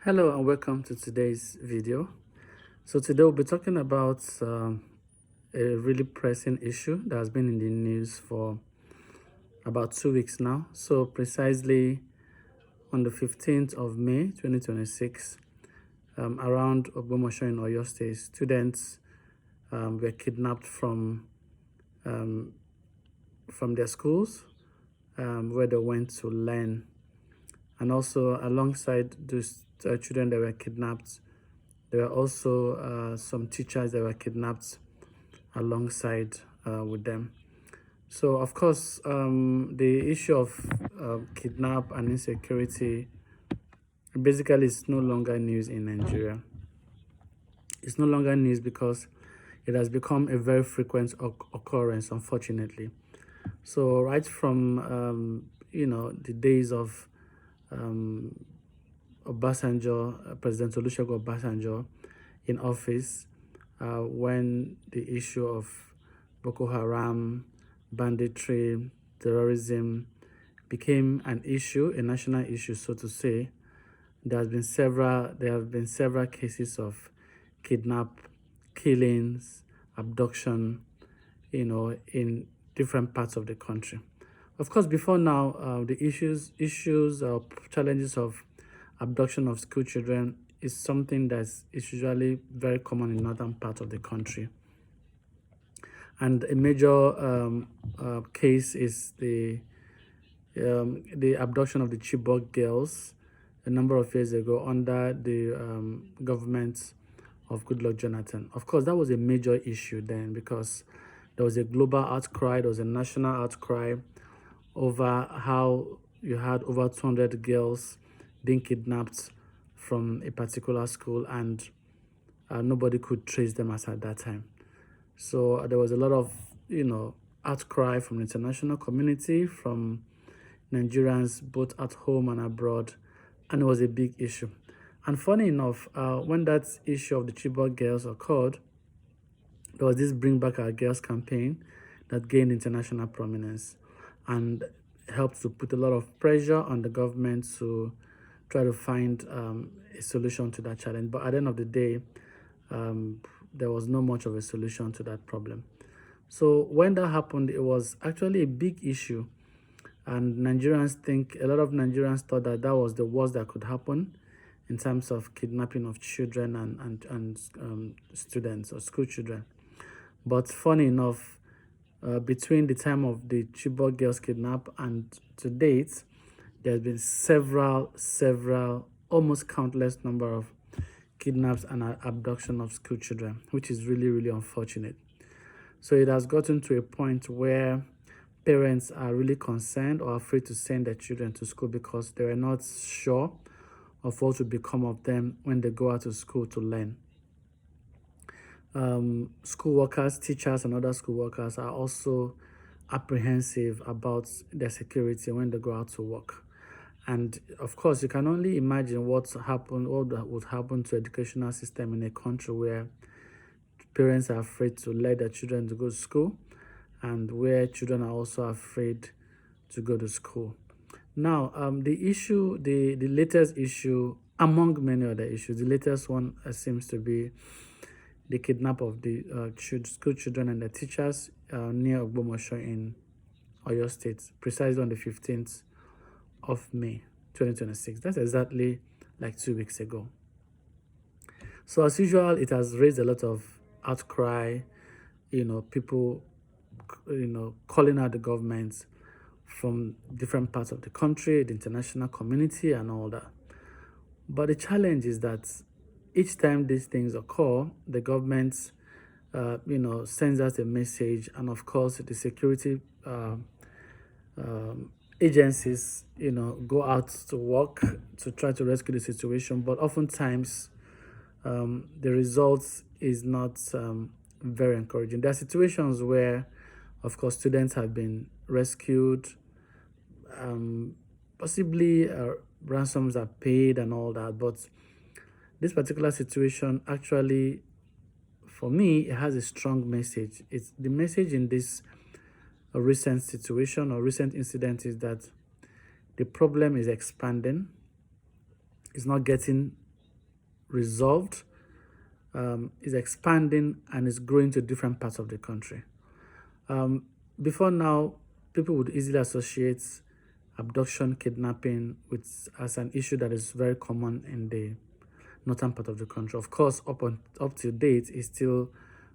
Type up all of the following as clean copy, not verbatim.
Hello and welcome to today's video. So today we'll be talking about a really pressing issue that has been in the news for about 2 weeks now. So precisely on the 15th of May 2026, around Ogbomoso in Oyo State, students were kidnapped from their schools where they went to learn, and also alongside those children that were kidnapped, there were also some teachers that were kidnapped alongside with them. So, of course, the issue of kidnap and insecurity basically is no longer news in Nigeria. It's no longer news because it has become a very frequent occurrence, unfortunately. So, right from the days of Obasanjo, President Olusegun Obasanjo in office, when the issue of Boko Haram, banditry, terrorism became an issue, a national issue, so to say. There have been several cases of kidnap, killings, abduction, in different parts of the country. Of course, before now, the issues or challenges of abduction of school children is something that is usually very common in northern part of the country. And a major case is the abduction of the Chibok girls a number of years ago under the government of Goodluck Jonathan. Of course, that was a major issue then because there was a global outcry, there was a national outcry over how you had over 200 girls being kidnapped from a particular school, and nobody could trace them as at that time. So there was a lot of, outcry from the international community, from Nigerians, both at home and abroad, and it was a big issue. And funny enough, when that issue of the Chibok girls occurred, there was this Bring Back Our Girls campaign that gained international prominence and helped to put a lot of pressure on the government to try to find a solution to that challenge. But at the end of the day, there was not much of a solution to that problem. So when that happened, it was actually a big issue. And a lot of Nigerians thought that that was the worst that could happen in terms of kidnapping of children and students or school children. But funny enough, between the time of the Chibok girls kidnap and to date, there's been several, almost countless number of kidnaps and abduction of school children, which is really, really unfortunate. So it has gotten to a point where parents are really concerned or afraid to send their children to school because they are not sure of what will become of them when they go out to school to learn. School workers, teachers, and other school workers are also apprehensive about their security when they go out to work. And of course, you can only imagine what would happen to educational system in a country where parents are afraid to let their children to go to school, and where children are also afraid to go to school. Now, the latest issue, among many other issues, the latest one seems to be the kidnap of the school children and the teachers near Ogbomoso in Oyo State, precisely on the 15th of May 2026. That's exactly like 2 weeks ago. So as usual, it has raised a lot of outcry, people, calling out the government from different parts of the country, the international community and all that. But the challenge is that each time these things occur, the government, sends us a message, and of course the security agencies, go out to work to try to rescue the situation. But oftentimes, the results is not very encouraging. There are situations where, of course, students have been rescued, possibly ransoms are paid and all that, but this particular situation actually, for me, it has a strong message. It's the message in this recent situation or recent incident is that the problem is expanding. It's not getting resolved, is expanding and is growing to different parts of the country. Before now, people would easily associate abduction, kidnapping with as an issue that is very common in the northern part of the country. Of course, up to date, it's still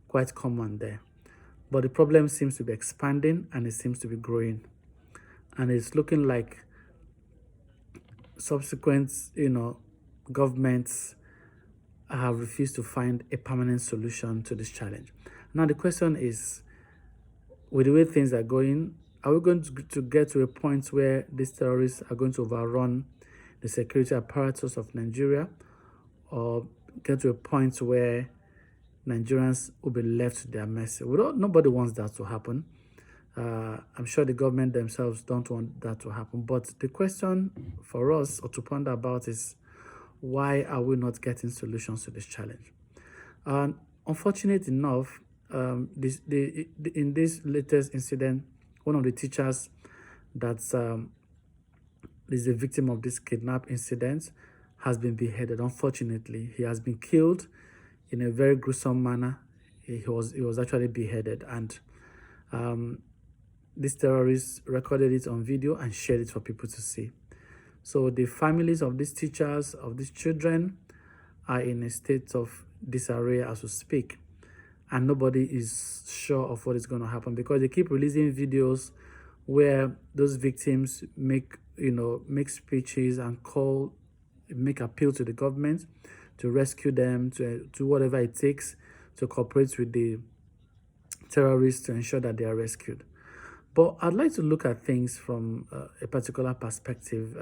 quite common there. But the problem seems to be expanding and it seems to be growing. And it's looking like subsequent, governments have refused to find a permanent solution to this challenge. Now, the question is, with the way things are going, are we going to get to a point where these terrorists are going to overrun the security apparatus of Nigeria, or get to a point where Nigerians will be left to their mercy? Nobody wants that to happen. I'm sure the government themselves don't want that to happen. But the question for us or to ponder about is, why are we not getting solutions to this challenge? And unfortunate enough, in this latest incident, one of the teachers that is a victim of this kidnap incident has been beheaded. Unfortunately, he has been killed in a very gruesome manner. He was actually beheaded, and these terrorists recorded it on video and shared it for people to see. So the families of these teachers, of these children, are in a state of disarray as we speak. And nobody is sure of what is going to happen, because they keep releasing videos where those victims make speeches and make appeal to the government to rescue them, to do whatever it takes to cooperate with the terrorists to ensure that they are rescued. But I'd like to look at things from a particular perspective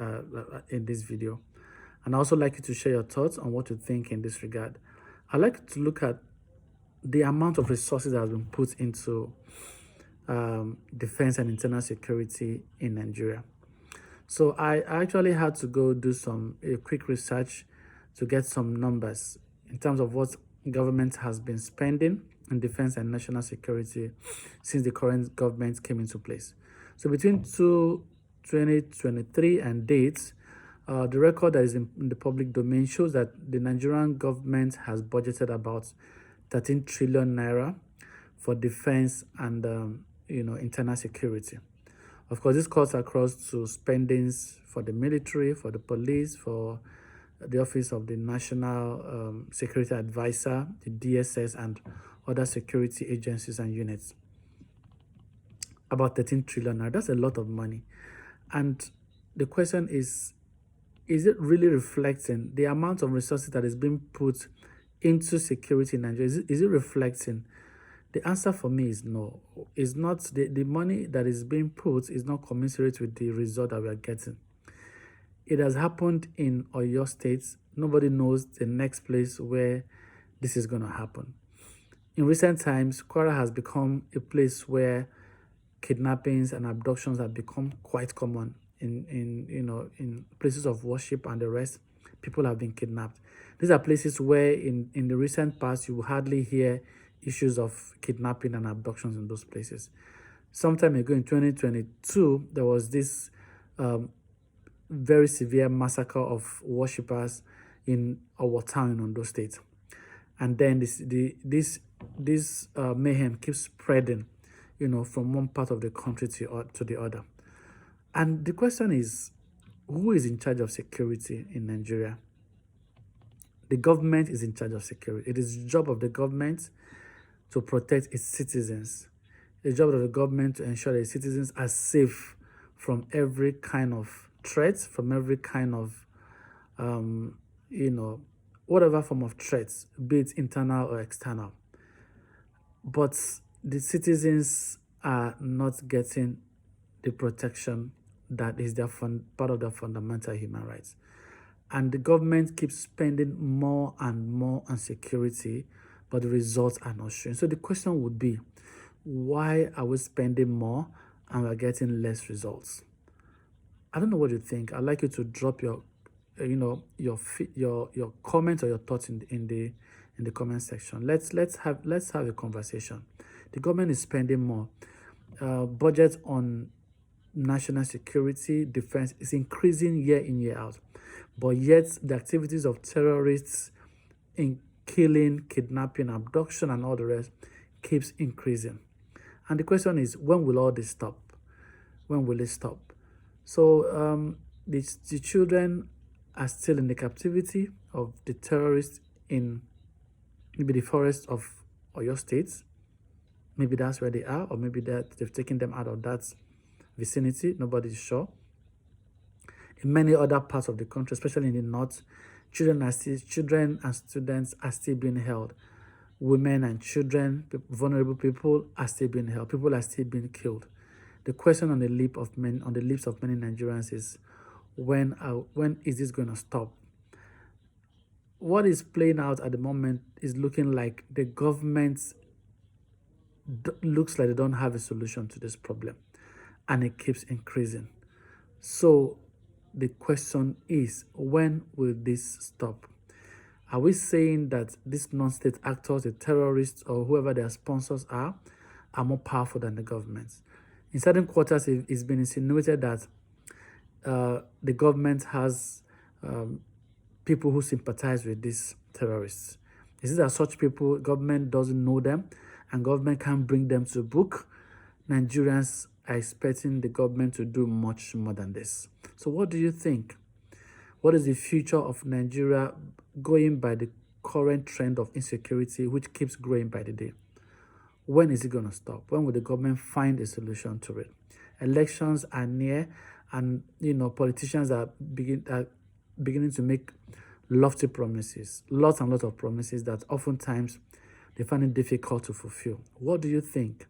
in this video. And I also like you to share your thoughts on what you think in this regard. I'd like to look at the amount of resources that has been put into defense and internal security in Nigeria. So I actually had to go do a quick research to get some numbers in terms of what government has been spending in defense and national security since the current government came into place. So between 2023 and dates, the record that is in the public domain shows that the Nigerian government has budgeted about 13 trillion naira for defense and internal security. Of course, this cuts across to spendings for the military, for the police, for the Office of the National Security Advisor, the DSS, and other security agencies and units. About 13 trillion naira. That's a lot of money. And the question is it really reflecting the amount of resources that is being put into security in Nigeria? Is it reflecting? The answer for me is no. It's not. The money that is being put is not commensurate with the result that we are getting. It has happened in Oyo State. Nobody knows the next place where this is going to happen. In recent times, Kwara has become a place where kidnappings and abductions have become quite common. In places of worship and the rest, people have been kidnapped. These are places where in the recent past you will hardly hear issues of kidnapping and abductions in those places. Sometime ago in 2022, there was this very severe massacre of worshippers in our town in Ondo State. And then this mayhem keeps spreading, from one part of the country to the other. And the question is, who is in charge of security in Nigeria? The government is in charge of security. It is the job of the government to protect its citizens. It's the job of the government to ensure that its citizens are safe from every kind of threat, from every kind of, whatever form of threats, be it internal or external. But the citizens are not getting the protection that is part of their fundamental human rights. And the government keeps spending more and more on security, but the results are not showing. So the question would be, why are we spending more and we're getting less results? I don't know what you think. I'd like you to drop your comments or your thoughts in the comment section. Let's have a conversation. The government is spending more. Budget on national security, defense is increasing year in, year out. But yet the activities of terrorists in killing, kidnapping, abduction, and all the rest keeps increasing. And the question is, when will all this stop? When will it stop? So the children are still in the captivity of the terrorists in maybe the forest of Oyo State. Maybe that's where they are, or maybe that they've taken them out of that vicinity. Nobody's sure. In many other parts of the country, especially in the north, children and students are still being held. Women and children, vulnerable people are still being held. People are still being killed. The question on the lips of many Nigerians is, when is this going to stop? What is playing out at the moment is looking like the government looks like they don't have a solution to this problem, and it keeps increasing. So the question is, when will this stop? Are we saying that these non-state actors, the terrorists, or whoever their sponsors are more powerful than the government? In certain quarters, it's been insinuated that the government has people who sympathize with these terrorists. Is it that such people, government doesn't know them and government can't bring them to book? Nigerians are expecting the government to do much more than this. So what do you think? What is the future of Nigeria going by the current trend of insecurity, which keeps growing by the day? When is it going to stop? When will the government find a solution to it? Elections are near, and politicians are beginning to make lofty promises, lots and lots of promises that oftentimes they find it difficult to fulfill. What do you think?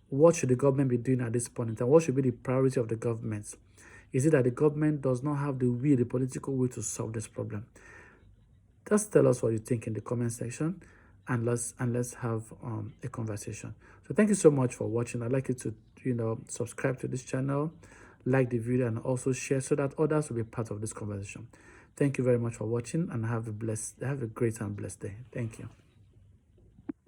What should the government be doing at this point in time? What should be the priority of the government? Is it that the government does not have the will, the political will to solve this problem? Just tell us what you think in the comment section, and let's have a conversation. So thank you so much for watching. I'd like you to subscribe to this channel, like the video, and also share so that others will be part of this conversation. Thank you very much for watching, and have a great and blessed day. Thank you.